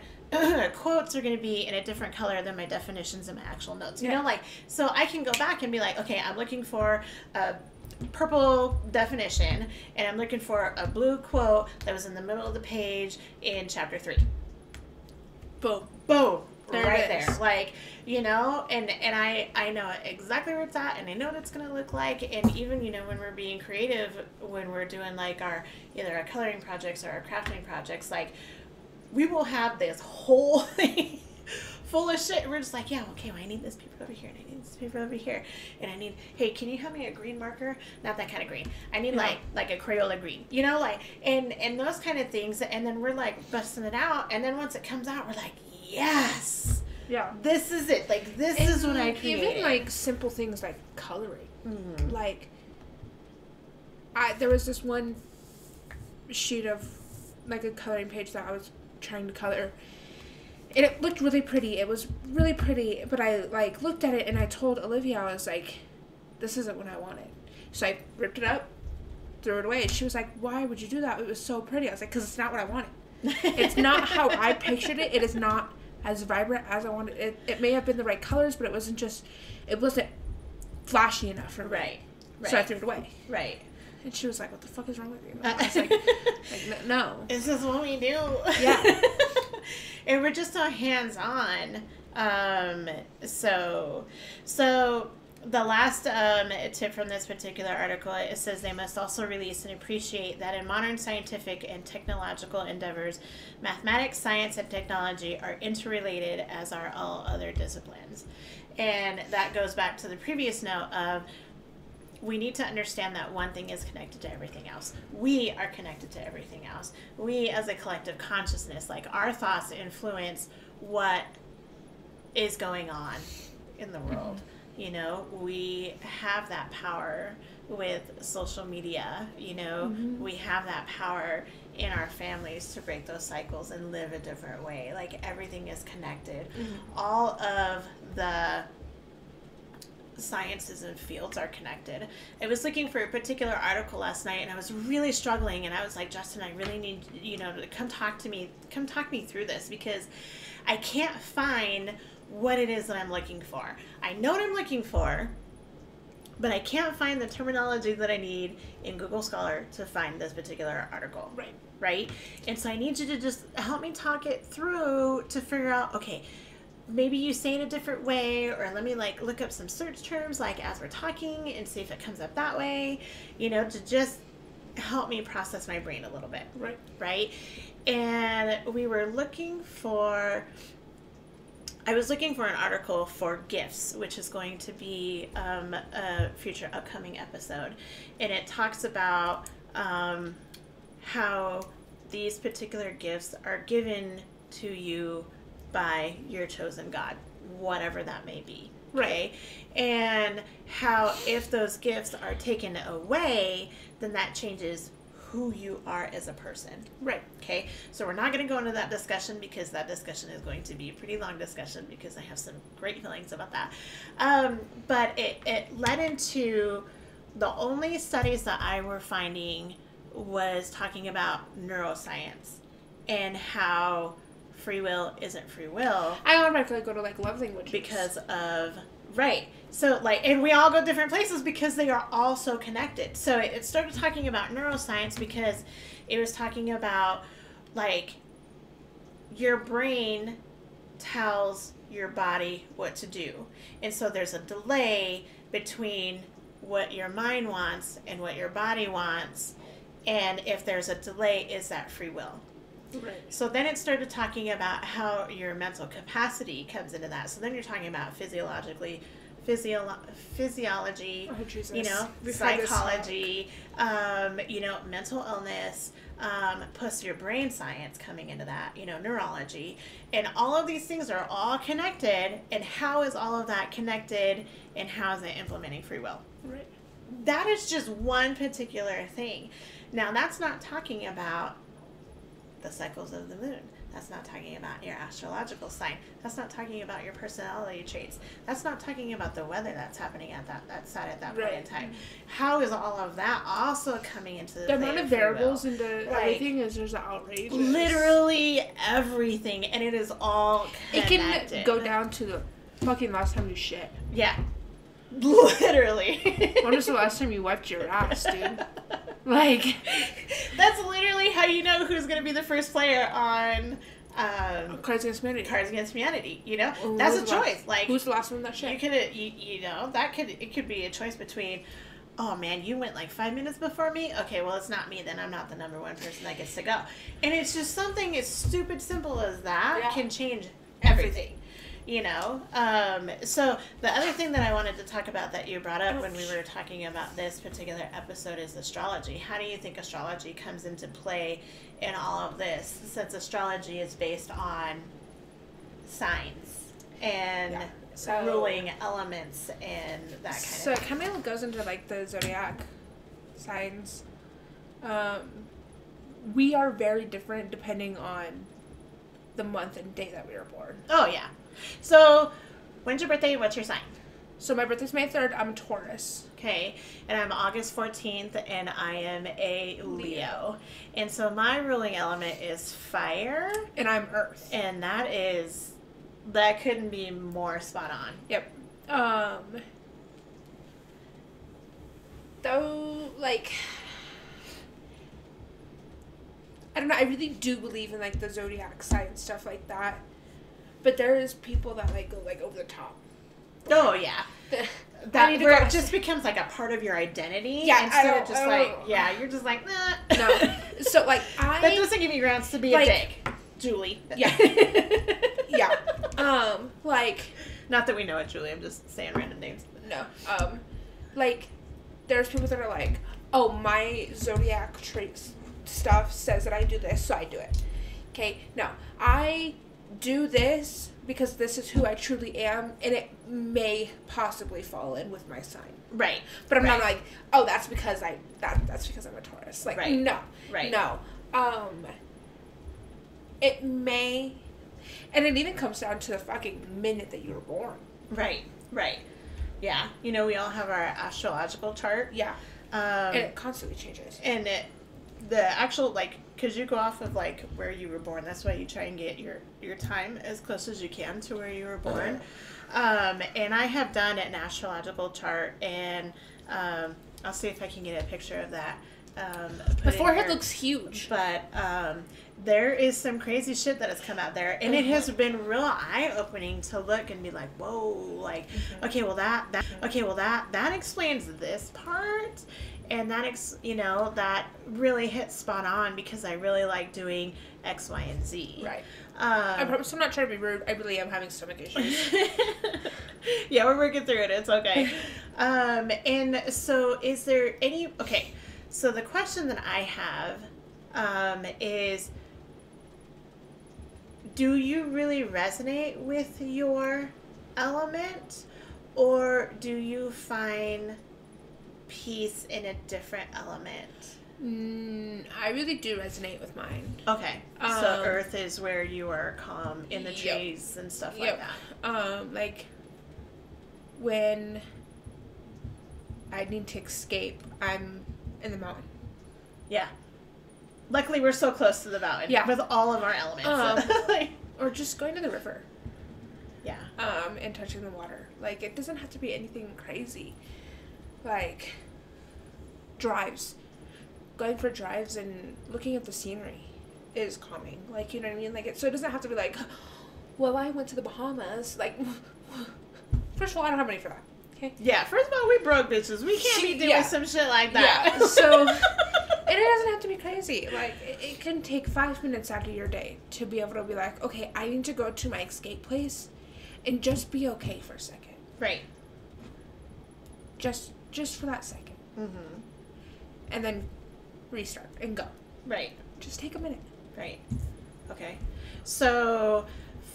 quotes are going to be in a different color than my definitions in my actual notes. You know, like, so I can go back and be like, okay, I'm looking for a purple definition, and I'm looking for a blue quote that was in the middle of the page in chapter 3. Boom. Right there. Like, you know, and I know exactly where it's at, and I know what it's going to look like. And even, you know, when we're being creative, when we're doing like either our coloring projects or our crafting projects, like, we will have this whole thing full of shit. We're just like, yeah, okay, well, I need this paper over here, and I need this paper over here, and I need, hey, can you have me a green marker? Not that kind of green. I need like a Crayola green, you know, like, and those kind of things. And then we're like busting it out, and then once it comes out, we're like, yes, this is it. Like, this is what I created. Even like simple things like coloring, like there was this one sheet of like a coloring page that I was trying to color. And it looked really pretty. It was really pretty. But I, like, looked at it, and I told Olivia, I was like, this isn't what I wanted. So I ripped it up, threw it away. And she was like, why would you do that? It was so pretty. I was like, because it's not what I wanted. It's not how I pictured it. It is not as vibrant as I wanted it. It may have been the right colors, but it wasn't flashy enough for me. Right. So I threw it away. Right. And she was like, what the fuck is wrong with you? And I was like, no. This is what we do. Yeah. And we're just so hands-on. So the last tip from this particular article, it says they must also release and appreciate that in modern scientific and technological endeavors, mathematics, science, and technology are interrelated, as are all other disciplines. And that goes back to the previous note of, we need to understand that one thing is connected to everything else. We are connected to everything else. We, as a collective consciousness, like, our thoughts influence what is going on in the world. You know, we have that power with social media. You know, we have that power in our families to break those cycles and live a different way. Like, everything is connected. All of the sciences and fields are connected. I was looking for a particular article last night, and I was really struggling, and I was like, Justin, I really need, to come talk me through this, because I can't find what it is that I'm looking for. I know what I'm looking for, but I can't find the terminology that I need in Google Scholar to find this particular article. Right? And so I need you to just help me talk it through to figure out, okay, maybe you say it a different way, or let me look up some search terms as we're talking and see if it comes up that way, to just help me process my brain a little bit. Right? And I was looking for an article for gifts, which is going to be a future upcoming episode. And it talks about how these particular gifts are given to you by your chosen God, whatever that may be. Okay? And how if those gifts are taken away, then that changes who you are as a person. Okay? So we're not going to go into that discussion, because that discussion is going to be a pretty long discussion, because I have some great feelings about that. But it led into the only studies that I were finding was talking about neuroscience and how free will isn't free will. I automatically go to love languages. Because of, so and we all go different places because they are all so connected. So it started talking about neuroscience because it was talking about your brain tells your body what to do. And so there's a delay between what your mind wants and what your body wants. And if there's a delay, is that free will? So then it started talking about how your mental capacity comes into that. So then you're talking about physiology, psychology, mental illness, plus your brain science coming into that, neurology. And all of these things are all connected. And how is all of that connected, and how is it implementing free will? That is just one particular thing. Now, that's not talking about the cycles of the moon. That's not talking about your astrological sign. That's not talking about your personality traits. That's not talking about the weather that's happening at that side at that point in time. How is all of that also coming into the amount of variables into everything is just outrageous. Literally everything, and it is all connected. It can go down to the fucking last time you shit. Yeah. Literally. When was the last time you wiped your ass, dude? That's literally how you know who's going to be the first player on Cards Against Humanity. That's a choice. Who's the last one that shit? You could, it could be a choice between, oh man, you went 5 minutes before me. Okay, well it's not me. Then I'm not the number one person that gets to go. And it's just something as stupid simple as that can change everything. So the other thing that I wanted to talk about that you brought up when we were talking about this particular episode is astrology. How do you think astrology comes into play in all of this, since astrology is based on signs and ruling elements and that kind of thing? So it kind of goes into the zodiac signs. We are very different depending on the month and day that we were born. Oh, yeah. So, when's your birthday? What's your sign? So, my birthday's May 3rd. I'm a Taurus. Okay. And I'm August 14th, and I am a Leo. And so, my ruling element is fire. And I'm Earth. And that couldn't be more spot on. Yep. Though, I don't know, I really do believe in, the zodiac sign and stuff like that. But there is people that, go, over the top. Oh, yeah. Where it just becomes, a part of your identity. Yeah, instead of just, you're just nah. No. So, that doesn't give me grounds to be a dick. Julie. Yeah. Yeah. Not that we know it, Julie. I'm just saying random names. No. There's people that are oh, my zodiac traits stuff says that I do this, so I do it. Okay? No. I do this because this is who I truly am, and it may possibly fall in with my sign. Right. But I'm not oh, that's because that's because I'm a Taurus. No. Right. No. It may, and it even comes down to the fucking minute that you were born. Right. Yeah. You know, we all have our astrological chart. Yeah. And it constantly changes. And the actual, like, because you go off of, like, where you were born. That's why you try and get your time as close as you can to where you were born. And I have done an astrological chart, and I'll see if I can get a picture of that. My forehead looks huge. But there is some crazy shit that has come out there, and it has been real eye-opening to look and be like, whoa, like, okay, well that explains this part, and that that really hits spot on, because I really like doing X, Y, and Z. Right. I promise I'm not trying to be rude. I really am having stomach issues. Yeah, we're working through it. It's okay. And so is there any... Okay, so the question that I have is, do you really resonate with your element, or do you find peace in a different element? I really do resonate with mine. Okay. So Earth is where you are calm in the trees and stuff like that. Like when I need to escape, I'm in the mountain. Yeah. Luckily, we're so close to the mountain. Yeah. With all of our elements. Or just going to the river. Yeah. And touching the water. Like, it doesn't have to be anything crazy. Like, drives. Going for drives and looking at the scenery is calming. Like, you know what I mean? Like, so it doesn't have to be like, well, I went to the Bahamas. Like, first of all, I don't have money for that. Okay? Yeah, first of all, we broke bitches. We can't be doing some shit like that. Yeah, so... And it doesn't have to be crazy. Like, it can take 5 minutes out of your day to be able to be like, okay, I need to go to my escape place and just be okay for a second. Right. Just for that second. Mm-hmm. And then restart and go. Right. Just take a minute. Right. Okay. So...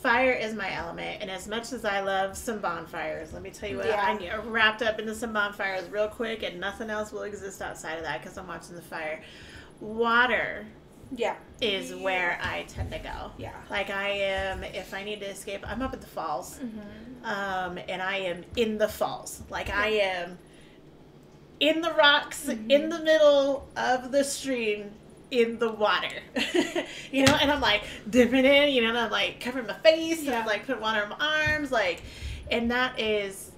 Fire is my element, and as much as I love some bonfires, let me tell you what, I get wrapped up into some bonfires real quick, and nothing else will exist outside of that because I'm watching the fire. Water is where I tend to go. Yeah. Like, I am, if I need to escape, I'm up at the falls, and I am in the falls. Like, I am in the rocks, in the middle of the stream, in the water, you know, and I'm like dipping in, you know, and I'm like covering my face, and I'm like putting water on my arms, like, and that is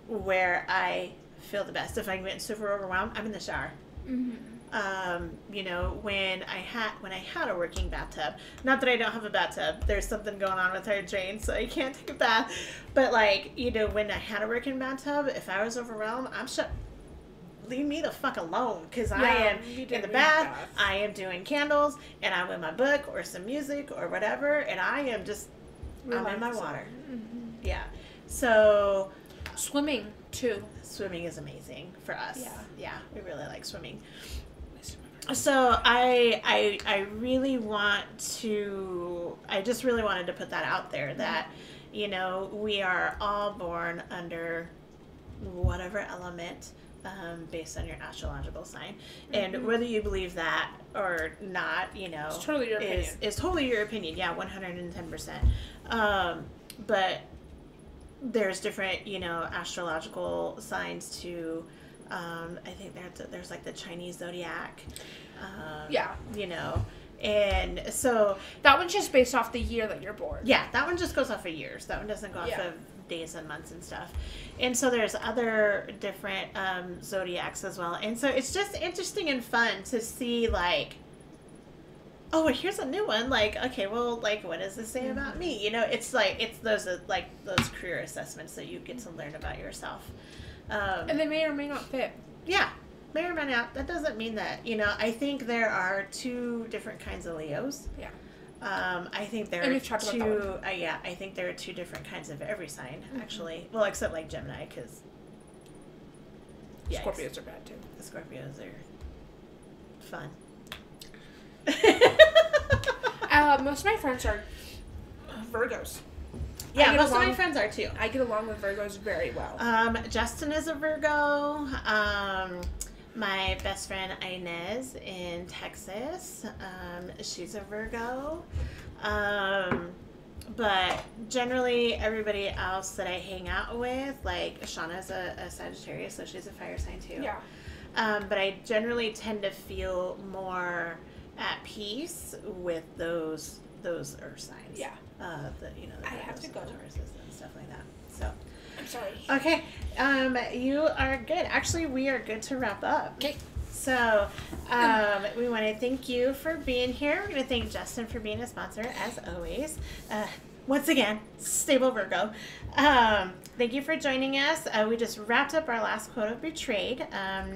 where I feel the best. If I'm getting super overwhelmed, I'm in the shower. You know, when I had a working bathtub, not that I don't have a bathtub, there's something going on with our drain, so I can't take a bath, but like, you know, when I had a working bathtub, if I was overwhelmed, I'm shut. Leave me the fuck alone, because I am in the bath, I am doing candles, and I'm with my book or some music or whatever, and I am just, I'm in my water. Yeah. So. Swimming, too. Swimming is amazing for us. Yeah. Yeah, we really like swimming. So I really want to, I just really wanted to put that out there, that, you know, we are all born under whatever element, based on your astrological sign, and whether you believe that or not, you know, it's totally your opinion. Is totally your opinion. Yeah, 110%. But there's different, you know, astrological signs to. I think there's like the Chinese zodiac. You know. And so that one's just based off the year that you're born. Yeah, that one just goes off of years. That one doesn't go off of days and months and stuff. And so there's other different zodiacs as well. And so it's just interesting and fun to see, like, oh, here's a new one. Like, okay, well, like, what does this say about me? You know, it's like, it's those career assessments that you get to learn about yourself. And they may or may not fit. Yeah. May or may not. That doesn't mean that, you know, I think there are two different kinds of Leos. Yeah. I think there are two. I think there are two different kinds of every sign, actually. Well, except like Gemini, because Scorpios are bad too. The Scorpios are fun. Most of my friends are Virgos. Yeah, most of my friends are too. I get along with Virgos very well. Justin is a Virgo. My best friend Inez in Texas, she's a Virgo. But generally, everybody else that I hang out with, like Shauna's a Sagittarius, so she's a fire sign too. Yeah. But I generally tend to feel more at peace with those earth signs. Yeah. The I have to go. Tauruses and stuff like that. So. I'm sorry. Okay. You are good. Actually, we are good to wrap up. Okay. So, we want to thank you for being here. We're going to thank Justin for being a sponsor, as always. Once again, Stable Virgo. Thank you for joining us. We just wrapped up our last quote of Betrayed.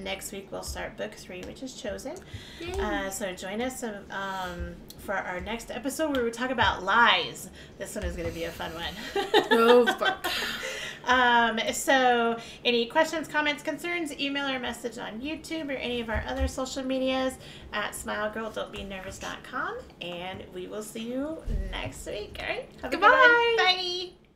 Next week, we'll start book 3, which is Chosen. So join us for our next episode where we talk about lies. This one is going to be a fun one. Oh, fuck. So any questions, comments, concerns, email or message on YouTube or any of our other social medias at smilegirldon'tbenervous.com, and we will see you next week. All right. Have a good one. Bye.